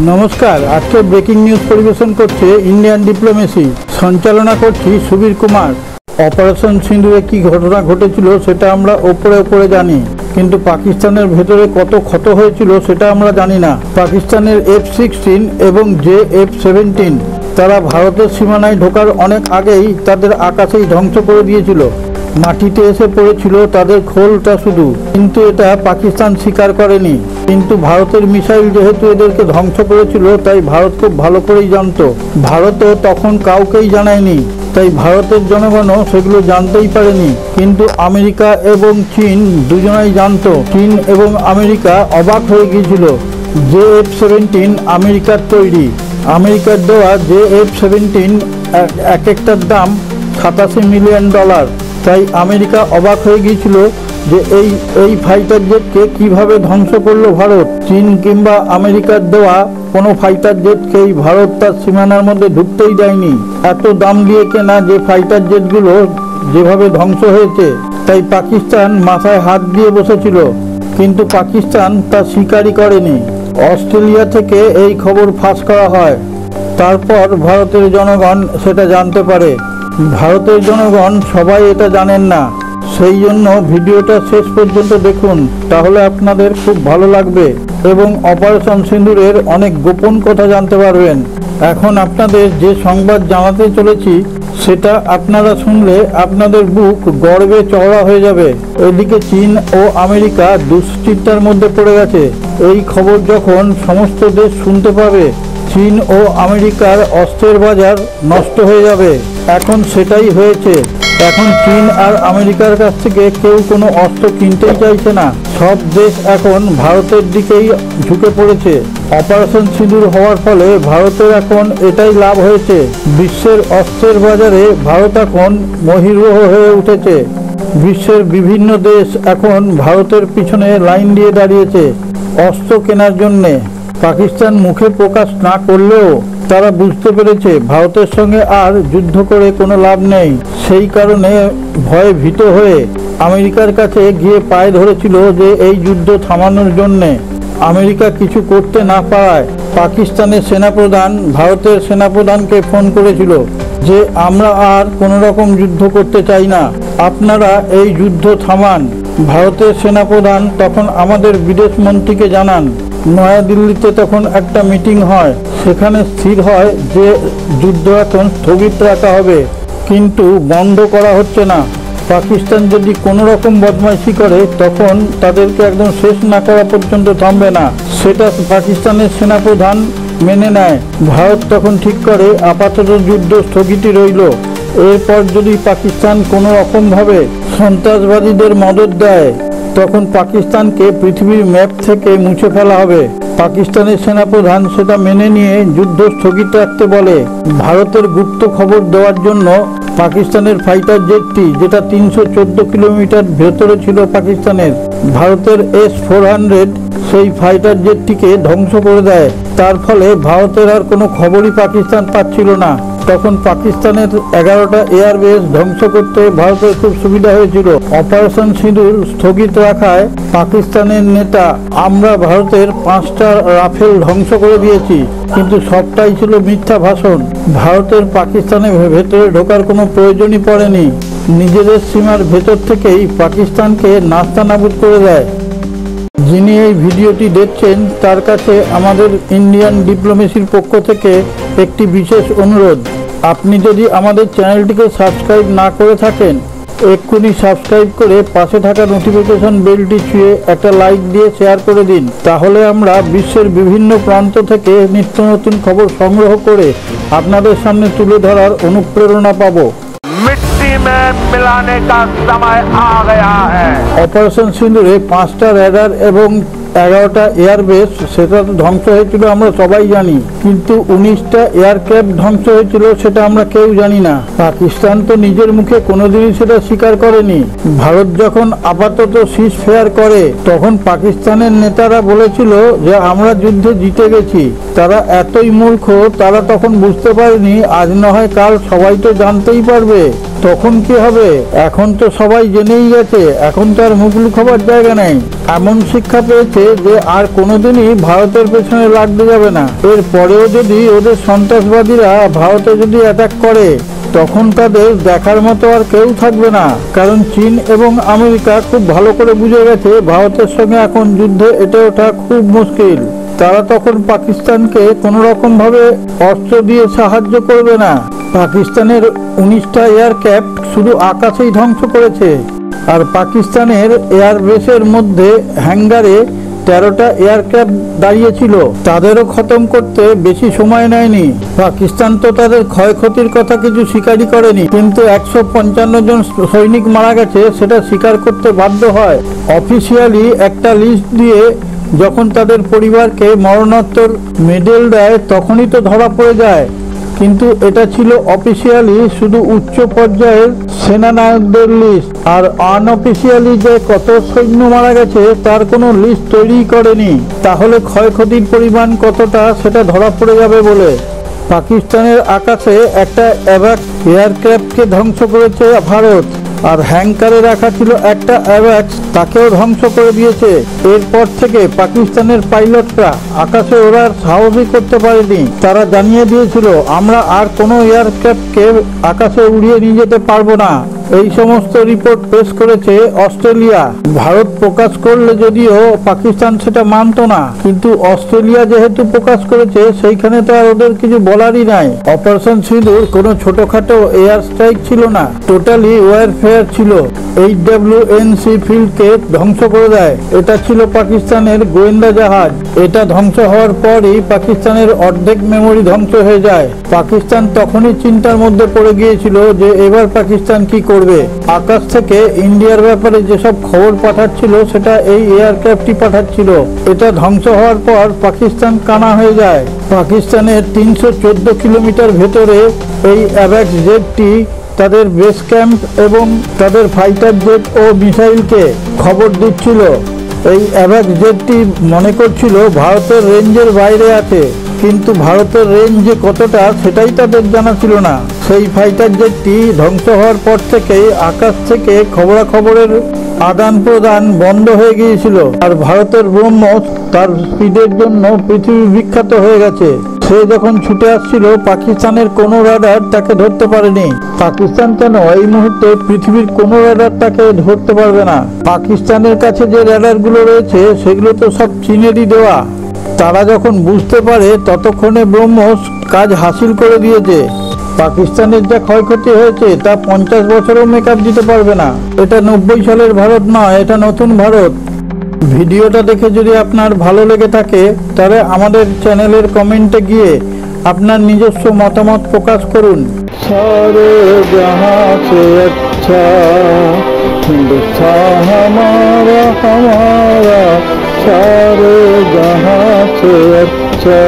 नमस्कार। आज के ब्रेकिंग न्यूज परिवेशन करছে इंडियन डिप्लोमेसी, संचालना करছি সুবীর কুমার। অপারেশন সিঁদুরে কি ঘটনা ঘটেছিল সেটা আমরা ওপরে ওপরে জানি, কিন্তু পাকিস্তানের ভেতরে কত ক্ষত হয়েছিল সেটা আমরা জানি না। পাকিস্তানের F-16 এবং F-17 তারা ভারতের সীমানায় ঢোকার অনেক আগেই তাদের আকাশেই ধ্বংস করে দিয়েছিল। মাটিতে এসে পড়েছিল তাদের খোলটা শুধু, কিন্তু এটা পাকিস্তান স্বীকার করেনি। কিন্তু ভারতের মিসাইল যেহেতু এদেরকে ধ্বংস করেছিল, তাই ভারত খুব ভালো করেই জানতো। ভারতও তখন কাউকেই জানায়নি, তাই ভারতের জনগণও সেগুলো জানতেই পারেনি। কিন্তু আমেরিকা এবং চীন দুজনেই জানতো। চীন এবং আমেরিকা অবাক হয়ে গিয়েছিল। F-17 আমেরিকার তৈরি, আমেরিকার দেওয়া F-17 এক একটার দাম $87 মিলিয়ন। তাই আমেরিকা অবাক হয়ে গিয়েছিল যে এই ফাইটার জেটকে কিভাবে ধ্বংস করলো ভারত। চীন কিংবা আমেরিকার দেওয়া কোনো ফাইটার জেটকেই ভারত তার সীমানার মধ্যে ঢুকতেই দেয়নি। এত দাম দিয়ে কেনা যে ফাইটার জেটগুলো যেভাবে ধ্বংস হয়েছে, তাই পাকিস্তান মাথায় হাত দিয়ে বসেছিল। কিন্তু পাকিস্তান তা স্বীকারই করেনি। অস্ট্রেলিয়া থেকে এই খবর ফাঁস করা হয়, তারপর ভারতের জনগণ সেটা জানতে পারে। ভারতের জনগণ সবাই এটা জানেন না, সেই জন্য ভিডিওটা শেষ পর্যন্ত দেখুন, তাহলে আপনাদের খুব ভালো লাগবে এবং অপারেশন সিঁদুরের অনেক গোপন কথা জানতে পারবেন। এখন আপনাদের যে সংবাদ জানাতে চলেছি সেটা আপনারা শুনলে আপনাদের বুক গর্বে চওড়া হয়ে যাবে। এদিকে চীন ও আমেরিকা দুশ্চিন্তার মধ্যে পড়ে গেছে। এই খবর যখন সমস্ত দেশ শুনতে পাবে, চীন ও আমেরিকার অস্ত্রের বাজার নষ্ট হয়ে যাবে। এখন সেটাই হয়েছে। এখন চীন আর আমেরিকার কাছ থেকে কেউ কোনো অস্ত্র কিনতেই চাইছে না। সব দেশ এখন ভারতের দিকেই ঝুঁকে পড়েছে। অপারেশন সিঁদুর হওয়ার ফলে ভারতের এখন এটাই লাভ হয়েছে। বিশ্বের অস্ত্রের বাজারে ভারত এখন মহিরুহ হয়ে উঠেছে। বিশ্বের বিভিন্ন দেশ এখন ভারতের পিছনে লাইন দিয়ে দাঁড়িয়েছে অস্ত্র কেনার জন্যে। পাকিস্তান মুখে প্রকাশ না করলেও তারা বুঝতে পেরেছে ভারতের সঙ্গে আর যুদ্ধ করে কোনো লাভ নেই। সেই কারণে ভয়ে ভীত হয়ে আমেরিকার কাছে গিয়ে পায়ে ধরেছিল যে এই যুদ্ধ থামানোর জন্যে। আমেরিকা কিছু করতে না পারায় পাকিস্তানের সেনাপ্রধান ভারতের সেনাপ্রধানকে ফোন করেছিল যে আমরা আর কোনো রকম যুদ্ধ করতে চাই না, আপনারা এই যুদ্ধ থামান। ভারতের সেনাপ্রধান তখন আমাদের বিদেশ মন্ত্রীকে জানান। নয়াদিল্লিতে তখন একটা মিটিং হয়, সেখানে স্থির হয় যে যুদ্ধ এখন স্থগিত রাখা হবে, কিন্তু বন্ধ করা হচ্ছে না। পাকিস্তান যদি কোনো রকম বদমাইশি করে তখন তাদেরকে একদম শেষ না করা পর্যন্ত থামবে না। সেটা পাকিস্তানের সেনাপ্রধান মেনে নেয়। ভারত তখন ঠিক করে আপাতত যুদ্ধ স্থগিতই রইল। এরপর যদি পাকিস্তান কোনো রকমভাবে সন্ত্রাসবাদীদের মদদ দেয়, তখন পাকিস্তানকে পৃথিবীর ম্যাপ থেকে মুছে ফেলা হবে। পাকিস্তানের সেনাপ্রধান সেটা মেনে নিয়ে যুদ্ধ স্থগিত রাখতে বলে। ভারতের গুপ্ত খবর দেওয়ার জন্য পাকিস্তানের ফাইটার জেটটি, যেটা 314 কিলোমিটার ভেতরে ছিল পাকিস্তানের, ভারতের S-400 সেই ফাইটার জেটটিকে ধ্বংস করে দেয়। তার ফলে ভারতের আর কোনো খবরই পাকিস্তান পাচ্ছিল না। তখন পাকিস্তানের 11টা এয়ারবেস ধ্বংস করতে ভারতের খুব সুবিধা হয়েছিল। অপারেশন সিঁদুর স্থগিত রাখায় পাকিস্তানের নেতা, আমরা ভারতের 5টা রাফেল ধ্বংস করে দিয়েছি, কিন্তু সবটাই ছিল মিথ্যা ভাষণ। ভারতের পাকিস্তানের ভেতরে ঢোকার কোনো প্রয়োজনই পড়েনি। নিজেদের সীমার ভেতর থেকেই পাকিস্তানকে নাস্তানাবুদ করে দেয়। যিনি এই ভিডিওটি দেখছেন তার কাছে আমাদের ইন্ডিয়ান ডিপ্লোমেসির পক্ষ থেকে একটি বিশেষ অনুরোধ। আপনি যদি আমাদের চ্যানেলটিকে সাবস্ক্রাইব না করে থাকেন, এক্ষুনি সাবস্ক্রাইব করে পাশে থাকা নোটিফিকেশন বেলটি ছুঁয়ে একটা লাইক দিয়ে শেয়ার করে দিন। তাহলে আমরা বিশ্বের বিভিন্ন প্রান্ত থেকে নিত্য নতুন খবর সংগ্রহ করে আপনাদের সামনে তুলে ধরার অনুপ্রেরণা পাবো। मिलाने का समय आ गया है। অপারেশন সিঁদুরে 5টা রেডার এবং 11টা এয়ারবেস সেটা তো ধ্বংস হয়েছিল আমরা সবাই জানি, কিন্তু 19টা এয়ারক্রাফট ধ্বংস হয়েছিল সেটা আমরা কেউ জানি না। পাকিস্তান তো নিজের মুখে কোনোদিনই সেটা স্বীকার করেনি। ভারত যখন আপাতত সিজ ফায়ার করে, তখন পাকিস্তানের নেতারা বলেছিল যে আমরা যুদ্ধে জিতে গেছি। তারা এতই মূর্খ, তারা তখন বুঝতে পারেনি আজ না হয় কাল সবাই তো জানতেই পারবে। তখন কি হবে? এখন তো সবাই জেনেই গেছে, এখন তো আর মুখ লুকাবার জায়গা নেই। এমন শিক্ষা পেয়েছে দিয়েছে যে আর কোনোদিনই ভারতের পেছনে লাগতে যাবে না। এর পরেও যদি ওদের সন্ত্রাসবাদীরা ভারতে যদি অ্যাটাক করে তখন তাদের দেখার মতো আর কেউ থাকবে না। কারণ চীন এবং আমেরিকা খুব ভালো করে বুঝে গেছে ভারতের সঙ্গে এখন যুদ্ধে এটে ওঠা খুব মুশকিল। তারা তখন পাকিস্তানকে কোনো রকম ভাবে অস্ত্র দিয়ে সাহায্য করবে না। পাকিস্তানের 19টা এয়ারক্রাফট শুধু আকাশেই ধ্বংস করেছে, আর পাকিস্তানের এয়ারবেসের মধ্যে হ্যাঙ্গারে 13টা এয়ারক্রাফট দাঁড়িয়েছিল, তাদেরও খতম করতে বেশি সময় নেয়নি। পাকিস্তান তো তাদের ক্ষয়ক্ষতির কথা কিছু স্বীকারই করেনি, কিন্তু 155 জন সৈনিক মারা গেছে সেটা স্বীকার করতে বাধ্য হয়। অফিসিয়ালি একটা লিস্ট দিয়ে যখন তাদের পরিবারকে মরণোত্তর মেডেল দেয় তখনই তো ধরা পড়ে যায়, কিন্তু এটা ছিল অফিসিয়ালি শুধু উচ্চ পর্যায়ের সেনানায়কদের লিস্ট, আর আনঅফিসিয়ালি যে কত সৈন্য মারা গেছে তার কোনো লিস্ট তৈরি করেনি। তাহলে ক্ষয়ক্ষতির পরিমাণ কতটা সেটা ধরা পড়ে যাবে বলে। পাকিস্তানের আকাশে একটা অ্যাভাক এয়ারক্রাফটকে ধ্বংস করেছে ভারত, আর হ্যাঙ্কারে রাখা ছিল একটা অ্যাভাক্স, তাকেও ধ্বংস করে দিয়েছে। এরপর থেকে পাকিস্তানের পাইলটরা আকাশে ওড়ার সাহসই করতে পারেনি। তারা জানিয়ে দিয়েছিল আমরা আর কোনো এয়ারক্রাফটকে আকাশে উড়িয়ে নিয়ে যেতে পারবো না। এই সমস্ত রিপোর্ট পেশ করেছে অস্ট্রেলিয়া। ভারত প্রকাশ করলে যদিও পাকিস্তান সেটা মানত না, কিন্তু অস্ট্রেলিয়া যেহেতু প্রকাশ করেছে সেইখানে তো আর ওদের কিছু বলারই নাই। অপারেশন সিঁদুর কোনো ছোটখাটো এয়ার স্ট্রাইক ছিল না, টোটালি ওয়ারফেয়ার ছিল। HWNC ফিল্ডকে ধ্বংস করে দেয়। এটা ছিল পাকিস্তানের গোয়েন্দা জাহাজ। এটা ধ্বংস হওয়ার পরই পাকিস্তানের অর্ধেক মেমোরি ধ্বংস হয়ে যায়। পাকিস্তান তখনই চিন্তার মধ্যে পড়ে গিয়েছিল যে এবার পাকিস্তান কি করবে। আকাশ থেকে ইন্ডিয়ার ব্যাপারে যেসব খবর পাঠাচ্ছিল সেটা এই এয়ারক্রাফটই পাঠাচ্ছিল। এটা ধ্বংস হওয়ার পর পাকিস্তান কানা হয়ে যায়। পাকিস্তানের 314 কিলোমিটার ভেতরে এই অ্যাভাক্স জেটটি তাদের বেস ক্যাম্প এবং তাদের ফাইটার জেট ও মিসাইলকে খবর দিচ্ছিল। এই অ্যাভাক্স জেটটি মনে করছিল ভারতের রেঞ্জের বাইরে আছে, কিন্তু ভারতের রেঞ্জ যে কতটা সেটাই তাদের জানা ছিল না। সেই ফাইটার জেটটি ধ্বংস হওয়ার পর থেকেই আকাশ থেকে খবরাখবরের আদান প্রদান বন্ধ হয়ে গিয়েছিল। আর ভারতের ব্রহ্মোস তার স্পিডের জন্য পৃথিবী বিখ্যাত হয়ে গেছে। সে যখন ছুটে আসছিল পাকিস্তানের কোনো রাডার তাকে ধরতে পারেনি। পাকিস্তান কেন এই মুহূর্তে পৃথিবীর কোনো রাডার তাকে ধরতে পারবে না। পাকিস্তানের কাছে যে রাডারগুলো রয়েছে সেগুলো তো সব চীনেরই দেওয়া। তারা যখন বুঝতে পারে ততক্ষণে ব্রহ্মোস কাজ হাসিল করে দিয়েছে। পাকিস্তানের যা ক্ষয়ক্ষতি হয়েছে তা 50 বছরও মেকআপ দিতে পারবে না। এটা 90 সালের ভারত নয়, এটা নতুন ভারত। ভিডিওটা দেখে যদি আপনার ভালো লেগে থাকে তাহলে আমাদের চ্যানেলের কমেন্টে গিয়ে আপনার নিজস্ব মতামত প্রকাশ করুন। সারে জাহাঁ সে আচ্ছা হিন্দুস্তান হামারা হামারা, সারে জাহাঁ সে আচ্ছা।